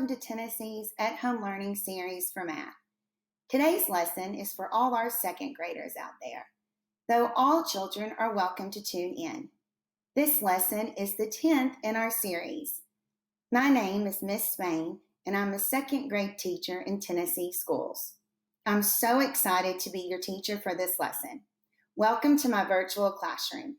welcome to Tennessee's At Home Learning Series for Math. Today's lesson is for all our second graders out there, though all children are welcome to tune in. This lesson is the 10th in our series. My name is Miss Spain, and I'm a second grade teacher in Tennessee schools. I'm so excited to be your teacher for this lesson. Welcome to my virtual classroom.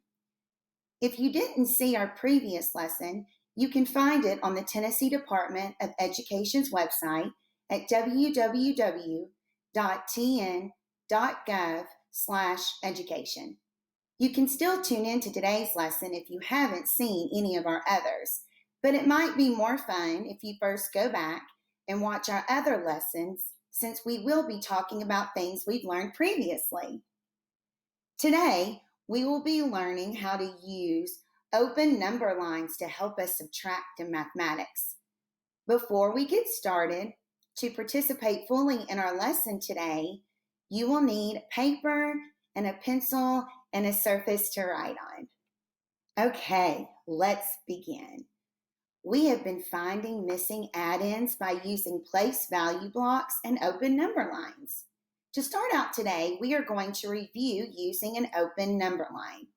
If you didn't see our previous lesson, you can find it on the Tennessee Department of Education's website at www.tn.gov/education. You can still tune in to today's lesson if you haven't seen any of our others, but it might be more fun if you first go back and watch our other lessons, since we will be talking about things we've learned previously. Today, we will be learning how to use open number lines to help us subtract in mathematics. Before we get started, to participate fully in our lesson today, you will need paper and a pencil and a surface to write on. Okay, let's begin. We have been finding missing add-ins by using place value blocks and open number lines. To start out today, we are going to review using an open number line.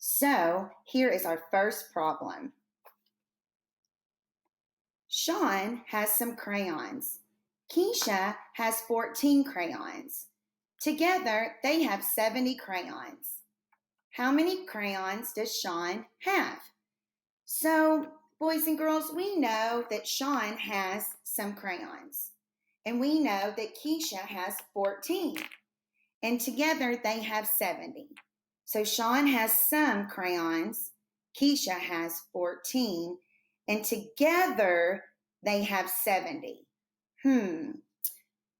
So here is our first problem. Sean has some crayons. Keisha has 14 crayons. Together, they have 70 crayons. How many crayons does Sean have? So, boys and girls, we know that Sean has some crayons. And we know that Keisha has 14. And together, they have 70. So Sean has some crayons, Keisha has 14, and together they have 70.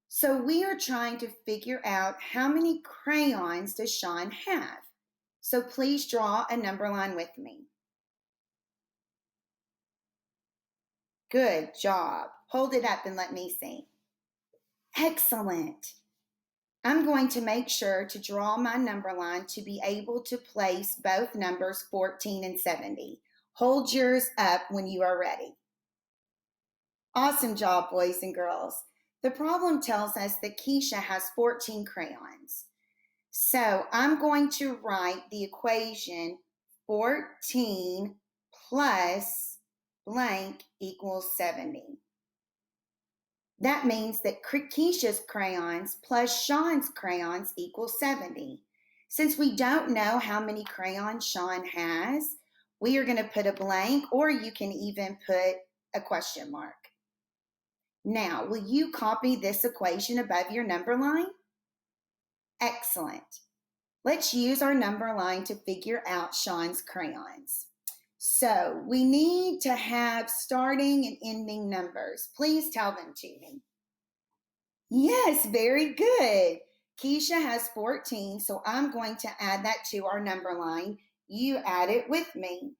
So we are trying to figure out how many crayons does Sean have. So please draw a number line with me. Good job. Hold it up and let me see. Excellent. I'm going to make sure to draw my number line to be able to place both numbers 14 and 70. Hold yours up when you are ready. Awesome job, boys and girls. The problem tells us that Keisha has 14 crayons. So I'm going to write the equation 14 plus blank equals 70. That means that Keisha's crayons plus Sean's crayons equals 70. Since we don't know how many crayons Sean has, we are going to put a blank, or you can even put a question mark. Now, will you copy this equation above your number line? Excellent. Let's use our number line to figure out Sean's crayons. So we need to have starting and ending numbers. Please tell them to me. Yes, very good. Keisha has 14, so I'm going to add that to our number line. You add it with me.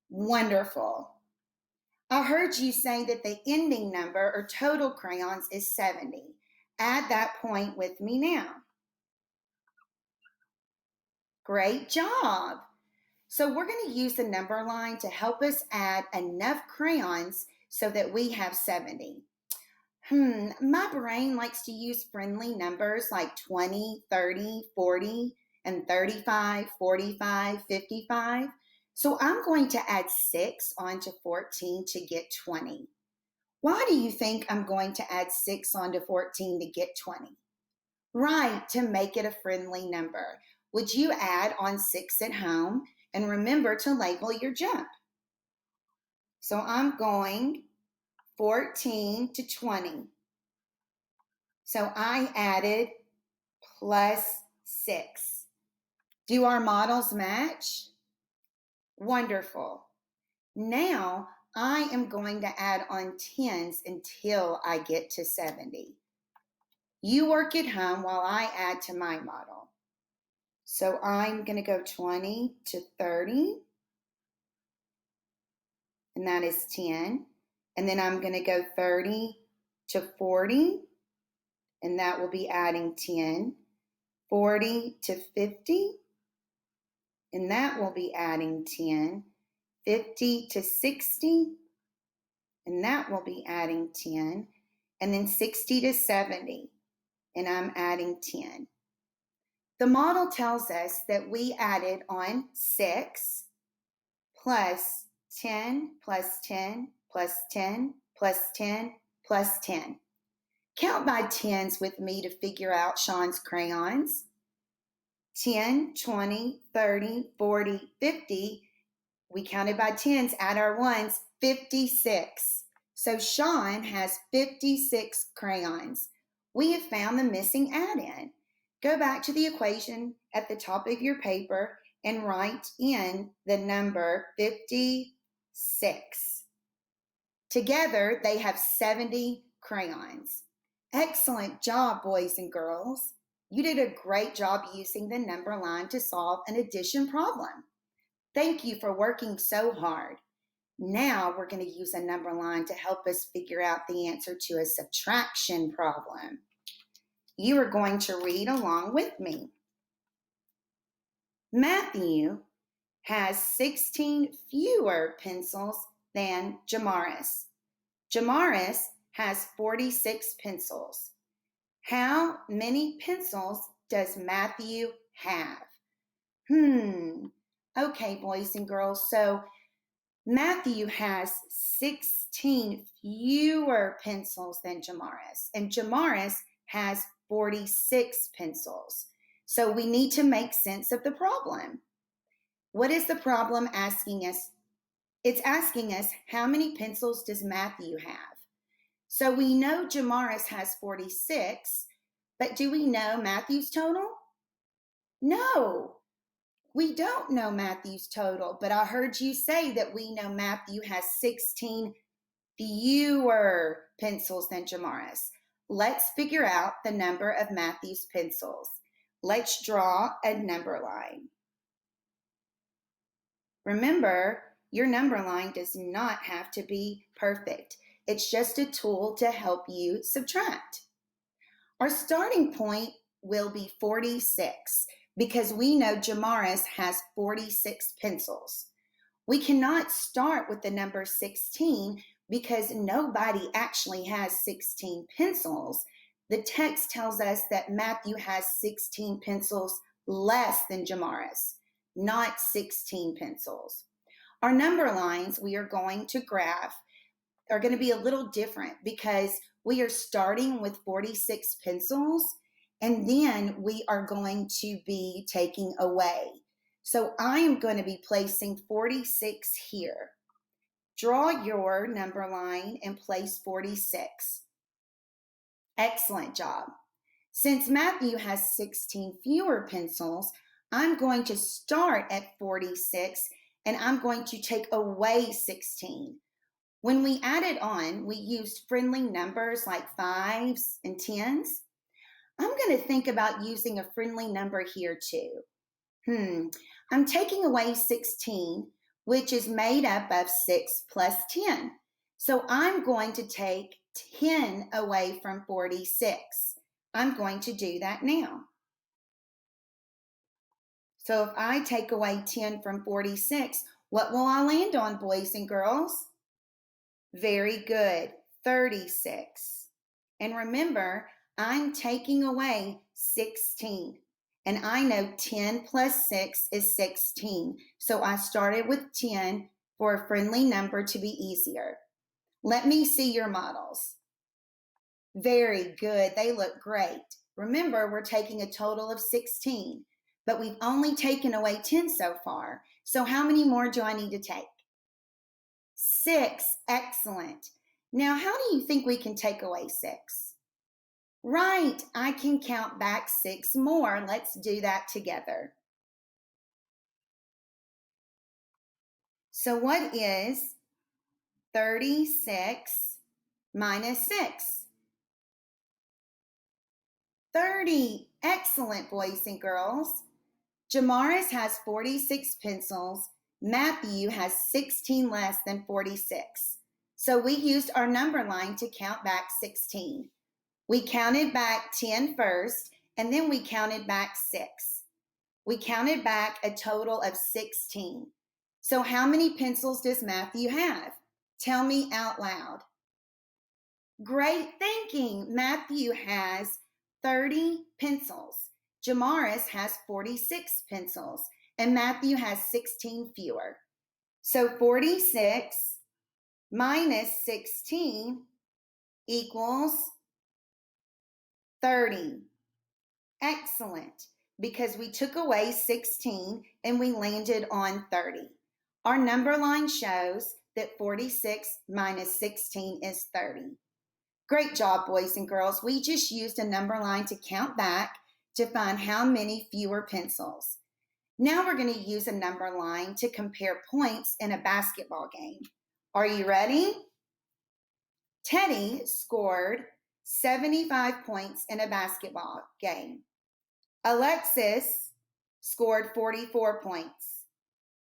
Wonderful. I heard you say that the ending number or total crayons is 70. Add that point with me now. Great job. So we're going to use the number line to help us add enough crayons so that we have 70. My brain likes to use friendly numbers like 20, 30, 40, and 35, 45, 55. So I'm going to add 6 onto 14 to get 20. Why do you think I'm going to add 6 onto 14 to get 20? Right, to make it a friendly number. Would you add on 6 at home? And remember to label your jump. So I'm going 14 to 20. So I added plus 6. Do our models match? Wonderful. Now I am going to add on 10s until I get to 70. You work at home while I add to my model. So I'm going to go 20 to 30, and that is 10. And then I'm going to go 30 to 40, and that will be adding 10. 40 to 50, and that will be adding 10. 50 to 60, and that will be adding 10. And then 60 to 70, and I'm adding 10. The model tells us that we added on 6 plus 10 plus 10 plus 10 plus 10 plus 10. Count by tens with me to figure out Sean's crayons. 10, 20, 30, 40, 50. We counted by tens, add our ones, 56. So Sean has 56 crayons. We have found the missing add-in. Go back to the equation at the top of your paper and write in the number 56. Together, they have 70 crayons. Excellent job, boys and girls. You did a great job using the number line to solve an addition problem. Thank you for working so hard. Now we're going to use a number line to help us figure out the answer to a subtraction problem. You are going to read along with me. Matthew has 16 fewer pencils than Jamaris. Jamaris has 46 pencils. How many pencils does Matthew have? Okay, boys and girls, so Matthew has 16 fewer pencils than Jamaris, and Jamaris has 46 pencils. So we need to make sense of the problem. What is the problem asking us? It's asking us, how many pencils does Matthew have? So we know Jamaris has 46, but do we know Matthew's total? No, we don't know Matthew's total, but I heard you say that we know Matthew has 16 fewer pencils than Jamaris. Let's figure out the number of Matthew's pencils. Let's draw a number line. Remember, your number line does not have to be perfect. It's just a tool to help you subtract. Our starting point will be 46 because we know Jamaris has 46 pencils. We cannot start with the number 16 because nobody actually has 16 pencils. The text tells us that Matthew has 16 pencils less than Jamaris, not 16 pencils. Our number lines we are going to graph are going to be a little different because we are starting with 46 pencils and then we are going to be taking away. So I am going to be placing 46 here. Draw your number line and place 46. Excellent job. Since Matthew has 16 fewer pencils, I'm going to start at 46 and I'm going to take away 16. When we added on, we used friendly numbers like 5s and 10s. I'm going to think about using a friendly number here too. I'm taking away 16, which is made up of 6 plus 10. So I'm going to take 10 away from 46. I'm going to do that now. So if I take away 10 from 46, what will I land on, boys and girls? Very good, 36. And remember, I'm taking away 16. And I know 10 plus 6 is 16. So I started with 10 for a friendly number to be easier. Let me see your models. Very good, they look great. Remember, we're taking a total of 16, but we've only taken away 10 so far. So how many more do I need to take? 6, excellent. Now, how do you think we can take away 6? Right, I can count back 6 more. Let's do that together. So what is 36 minus 6? 30. Excellent, boys and girls. Jamaris has 46 pencils. Matthew has 16 less than 46. So we used our number line to count back 16. We counted back 10 first, and then we counted back 6. We counted back a total of 16. So how many pencils does Matthew have? Tell me out loud. Great thinking. Matthew has 30 pencils. Jamaris has 46 pencils. And Matthew has 16 fewer. So 46 minus 16 equals 30. Excellent. Because we took away 16 and we landed on 30. Our number line shows that 46 minus 16 is 30. Great job, boys and girls. We just used a number line to count back to find how many fewer pencils. Now we're going to use a number line to compare points in a basketball game. Are you ready? Teddy scored 75 points in a basketball game. Alexis scored 44 points.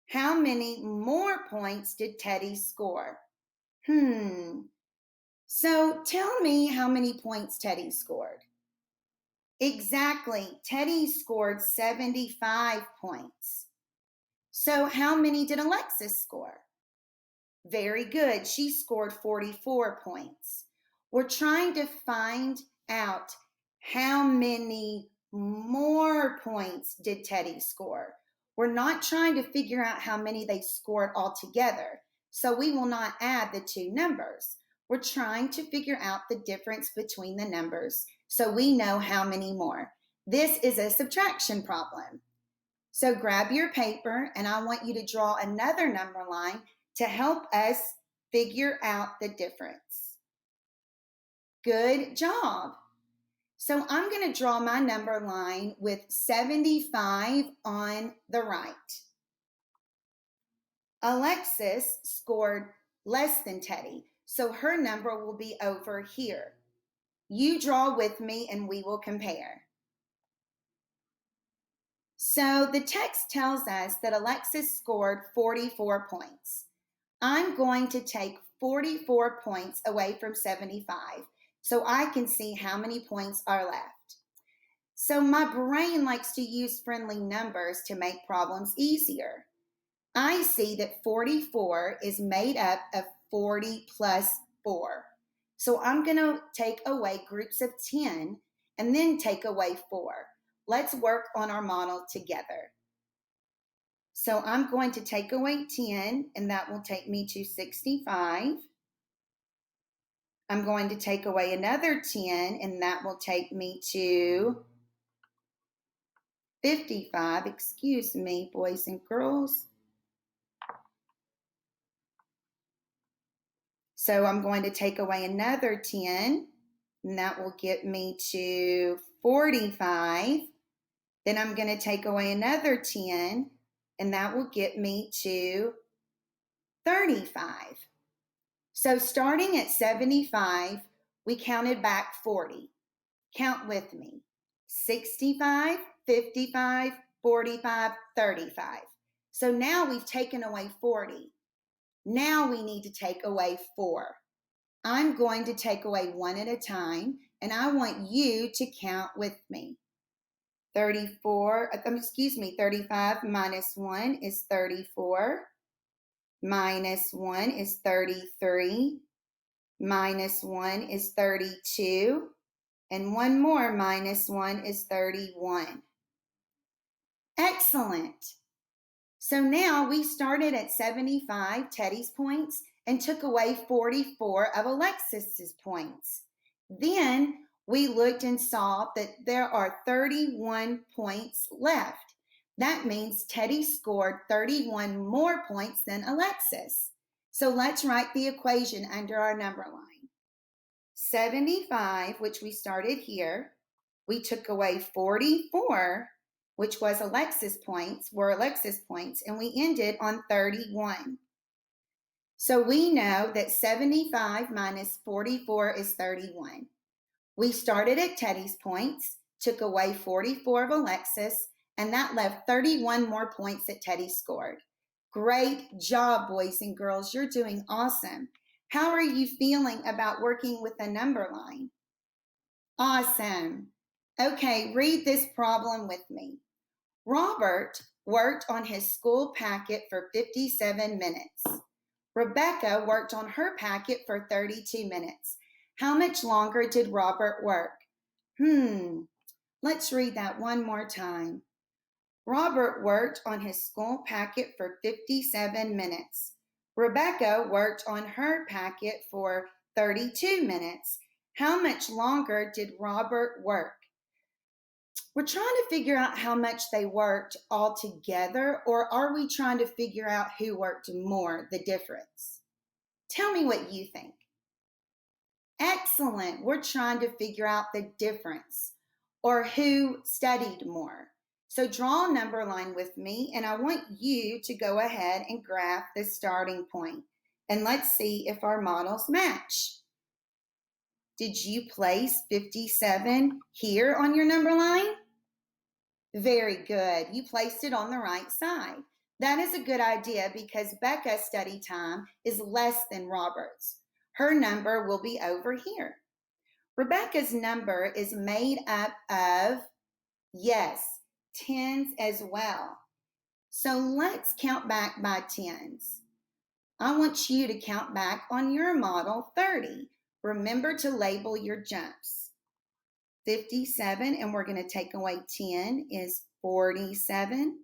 How many more points did Teddy score? So tell me how many points Teddy scored. Exactly. Teddy scored 75 points. So how many did Alexis score? Very good. She scored 44 points. We're trying to find out how many more points did Teddy score. We're not trying to figure out how many they scored altogether. So we will not add the two numbers. We're trying to figure out the difference between the numbers so we know how many more. This is a subtraction problem. So grab your paper and I want you to draw another number line to help us figure out the difference. Good job. So I'm going to draw my number line with 75 on the right. Alexis scored less than Teddy, so her number will be over here. You draw with me and we will compare. So the text tells us that Alexis scored 44 points. I'm going to take 44 points away from 75 so I can see how many points are left. So my brain likes to use friendly numbers to make problems easier. I see that 44 is made up of 40 plus 4. So I'm going to take away groups of 10 and then take away 4. Let's work on our model together. So I'm going to take away 10, and that will take me to 65. I'm going to take away another 10, and that will take me to 55. Excuse me, boys and girls. So I'm going to take away another 10, and that will get me to 45. Then I'm going to take away another 10, and that will get me to 35. So starting at 75, we counted back 40. Count with me. 65, 55, 45, 35. So now we've taken away 40. Now we need to take away 4. I'm going to take away one at a time, and I want you to count with me. 35 minus 1 is 34. Minus 1 is 33. Minus 1 is 32. And one more minus 1 is 31. Excellent. So now we started at 75, Teddy's points, and took away 44 of Alexis's points. Then we looked and saw that there are 31 points left. That means Teddy scored 31 more points than Alexis. So let's write the equation under our number line. 75, which we started here, we took away 44, which was Alexis points, and we ended on 31. So we know that 75 minus 44 is 31. We started at Teddy's points, took away 44 of Alexis, and that left 31 more points that Teddy scored. Great job, boys and girls. You're doing awesome. How are you feeling about working with a number line? Awesome. Okay, read this problem with me. Robert worked on his school packet for 57 minutes. Rebecca worked on her packet for 32 minutes. How much longer did Robert work? Let's read that one more time. Robert worked on his school packet for 57 minutes. Rebecca worked on her packet for 32 minutes. How much longer did Robert work? We're trying to figure out how much they worked all together, or are we trying to figure out who worked more, the difference? Tell me what you think. Excellent. We're trying to figure out the difference or who studied more. So draw a number line with me, and I want you to go ahead and graph the starting point. And let's see if our models match. Did you place 57 here on your number line? Very good. You placed it on the right side. That is a good idea because Becca's study time is less than Robert's. Her number will be over here. Rebecca's number is made up of, yes, tens as well. So let's count back by tens. I want you to count back on your model 30. Remember to label your jumps. 57, and we're going to take away 10 is 47.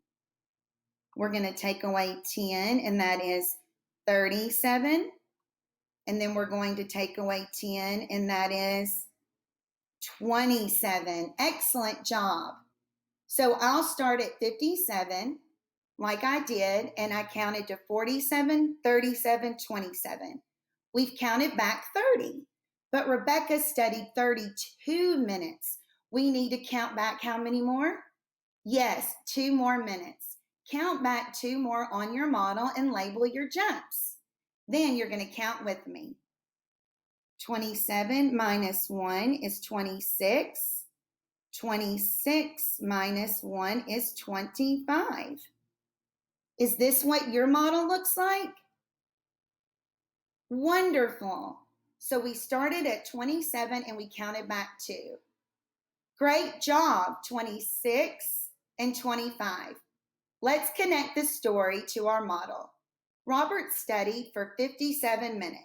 We're going to take away 10, and that is 37. And then we're going to take away 10, and that is 27. Excellent job. So I'll start at 57 like I did, and I counted to 47, 37, 27. We've counted back 30, but Rebecca studied 32 minutes. We need to count back how many more? Yes, 2 more minutes. Count back 2 more on your model and label your jumps. Then you're going to count with me. 27 minus 1 is 26. 26 minus 1 is 25. Is this what your model looks like? Wonderful. So we started at 27 and we counted back 2. Great job, 26 and 25. Let's connect the story to our model. Robert studied for 57 minutes.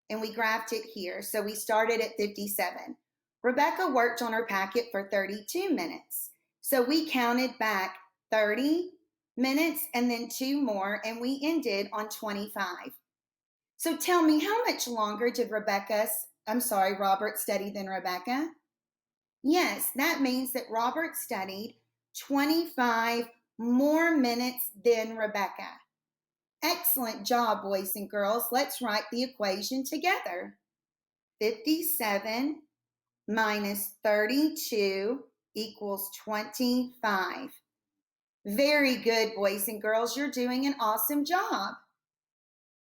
And we graphed it here. So we started at 57. Rebecca worked on her packet for 32 minutes. So we counted back 30 minutes and then 2 more, and we ended on 25. So tell me, how much longer did Robert study than Rebecca? Yes, that means that Robert studied 25 more minutes than Rebecca. Excellent job, boys and girls. Let's write the equation together. 57 minus 32 equals 25. Very good, boys and girls. You're doing an awesome job.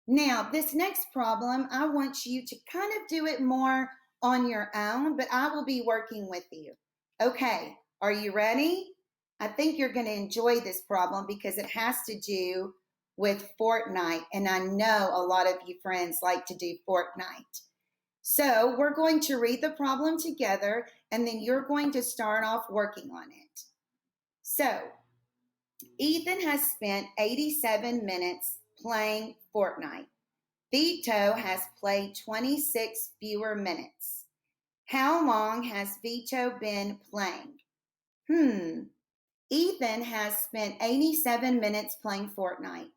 Now, this next problem, I want you to kind of do it more on your own, but I will be working with you. Okay, are you ready? I think you're going to enjoy this problem because it has to do with Fortnite, and I know a lot of you friends like to do Fortnite. So we're going to read the problem together, and then you're going to start off working on it. So, Ethan has spent 87 minutes playing Fortnite. Vito has played 26 fewer minutes. How long has Vito been playing? Ethan has spent 87 minutes playing Fortnite.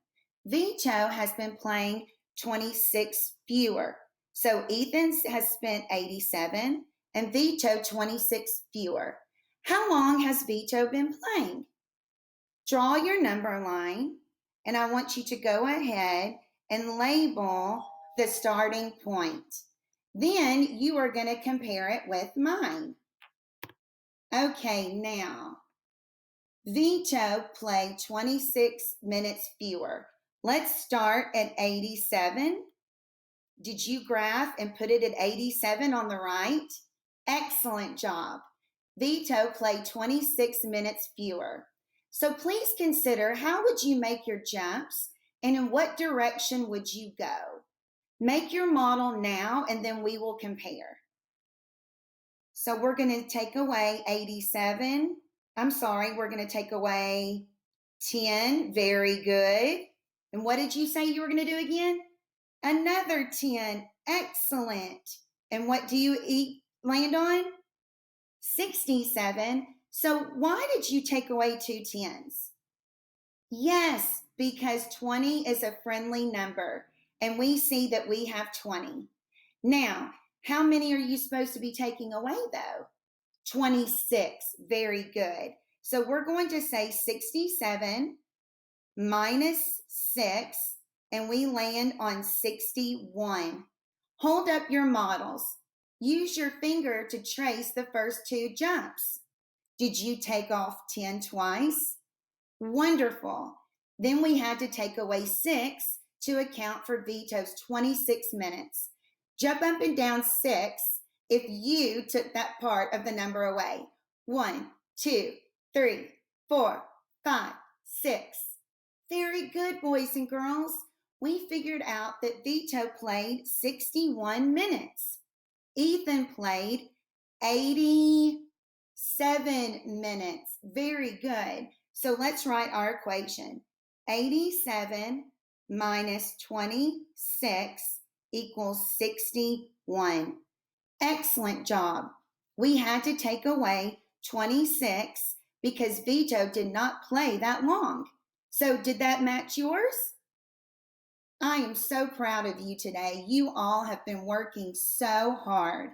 Vito has been playing 26 fewer. So Ethan has spent 87 and Vito 26 fewer. How long has Vito been playing? Draw your number line, and I want you to go ahead and label the starting point. Then you are going to compare it with mine. Okay, now, Vito played 26 minutes fewer. Let's start at 87. Did you graph and put it at 87 on the right? Excellent job. Vito played 26 minutes fewer. So please consider, how would you make your jumps and in what direction would you go? Make your model now and then we will compare. So we're going to take away 87. We're going to take away 10. Very good. And what did you say you were going to do again? Another 10. Excellent. And what do you land on? 67. So why did you take away 2 10s? Yes, because 20 is a friendly number, and we see that we have 20. Now, how many are you supposed to be taking away, though? 26. Very good. So we're going to say 67 minus 6, and we land on 61. Hold up your models. Use your finger to trace the first 2 jumps. Did you take off 10 twice? Wonderful. Then we had to take away 6 to account for Vito's 26 minutes. Jump up and down 6 if you took that part of the number away. 1, 2, 3, 4, 5, 6. Very good, boys and girls. We figured out that Vito played 61 minutes. Ethan played 87 minutes. Very good. So let's write our equation. 87 minus 26 equals 61. Excellent job. We had to take away 26 because Vito did not play that long. So did that match yours? I am so proud of you today. You all have been working so hard.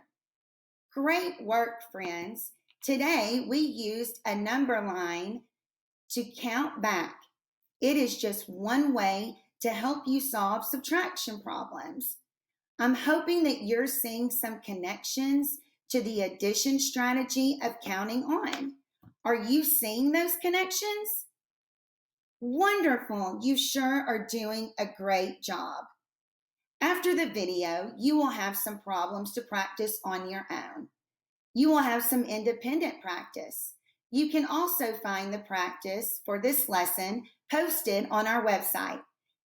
Great work, friends. Today we used a number line to count back. It is just one way to help you solve subtraction problems. I'm hoping that you're seeing some connections to the addition strategy of counting on. Are you seeing those connections? Wonderful. You sure are doing a great job. After the video, you will have some problems to practice on your own. You will have some independent practice. You can also find the practice for this lesson posted on our website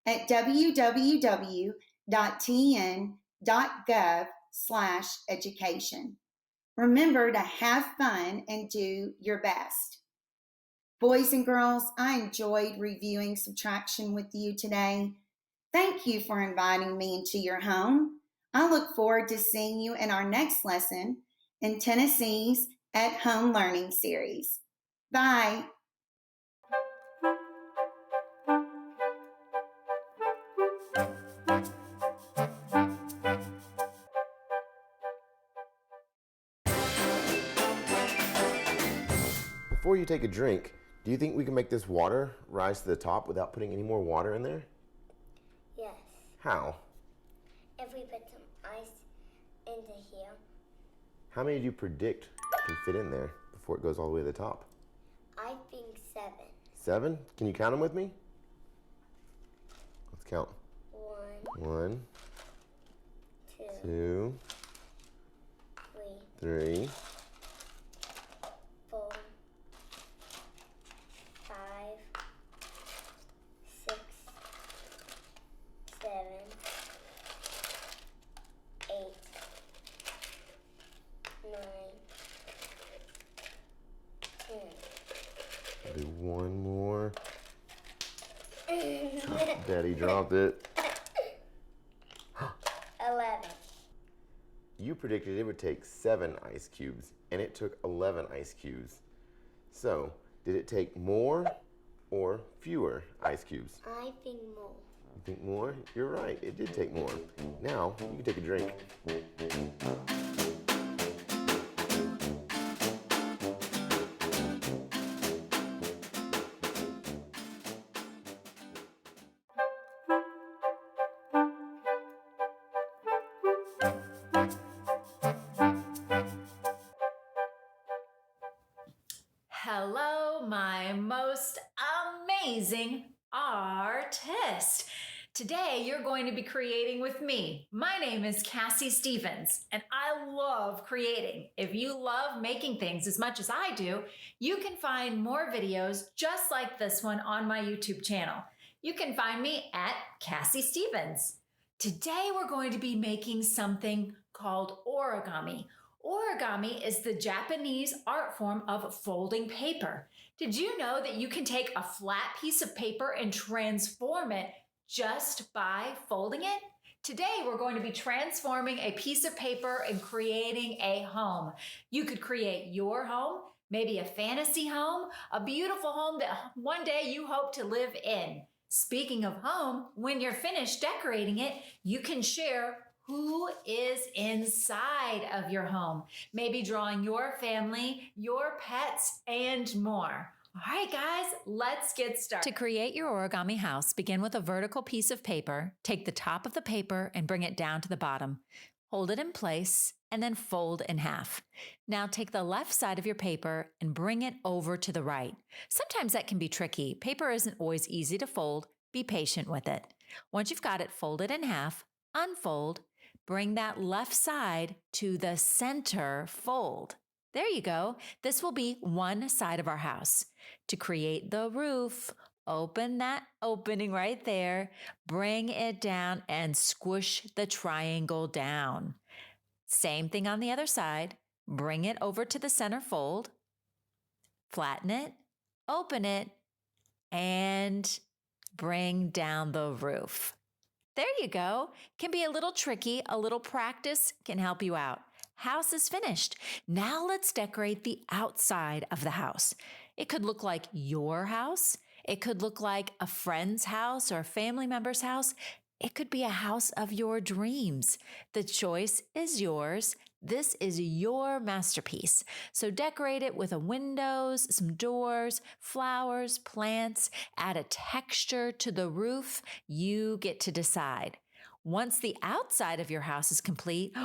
at www.tn.gov/education. Remember to have fun and do your best. Boys and girls, I enjoyed reviewing subtraction with you today. Thank you for inviting me into your home. I look forward to seeing you in our next lesson in Tennessee's At Home Learning Series. Bye. Before you take a drink, do you think we can make this water rise to the top without putting any more water in there? Yes. How? If we put some ice into here. How many do you predict can fit in there before it goes all the way to the top? I think 7. 7? Can you count them with me? Let's count. 1, 2, 3, 4, 5, 6, 7, 8, 9, 10. I'll do one more. Daddy dropped it. 11. You predicted it would take 7 ice cubes, and it took 11 ice cubes. So, did it take more or fewer ice cubes? I think more. You think more? You're right, it did take more. Now, you can take a drink. Hello, my most amazing artist. Today, you're going to be creating with me. My name is Cassie Stevens, and I love creating. If you love making things as much as I do, you can find more videos just like this one on my YouTube channel. You can find me at Cassie Stevens. Today, we're going to be making something called origami. Origami is the Japanese art form of folding paper. Did you know that you can take a flat piece of paper and transform it just by folding it? Today, we're going to be transforming a piece of paper and creating a home. You could create your home, maybe a fantasy home, a beautiful home that one day you hope to live in. Speaking of home, when you're finished decorating it, you can share who is inside of your home. Maybe drawing your family, your pets, and more. All right, guys, let's get started. To create your origami house, begin with a vertical piece of paper. Take the top of the paper and bring it down to the bottom. Hold it in place and then fold in half. Now take the left side of your paper and bring it over to the right. Sometimes that can be tricky. Paper isn't always easy to fold. Be patient with it. Once you've got it folded in half, unfold, bring that left side to the center fold. There you go. This will be one side of our house. To create the roof, open that opening right there, bring it down and squish the triangle down. Same thing on the other side. Bring it over to the center fold, flatten it, open it, and bring down the roof. There you go. Can be a little tricky. A little practice can help you out. House is finished. Now let's decorate the outside of the house. It could look like your house. It could look like a friend's house or a family member's house. It could be a house of your dreams. The choice is yours. This is your masterpiece. So decorate it with a windows, some doors, flowers, plants, add a texture to the roof. You get to decide. Once the outside of your house is complete,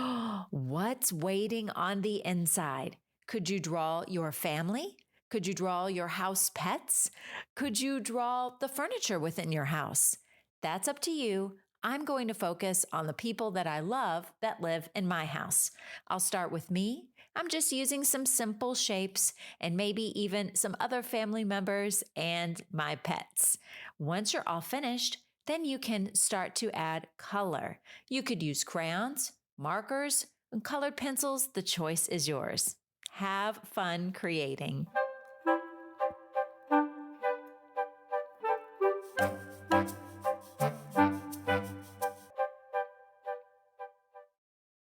what's waiting on the inside? Could you draw your family? Could you draw your house pets? Could you draw the furniture within your house? That's up to you. I'm going to focus on the people that I love that live in my house. I'll start with me. I'm just using some simple shapes and maybe even some other family members and my pets. Once you're all finished, then you can start to add color. You could use crayons, markers, and colored pencils. The choice is yours. Have fun creating.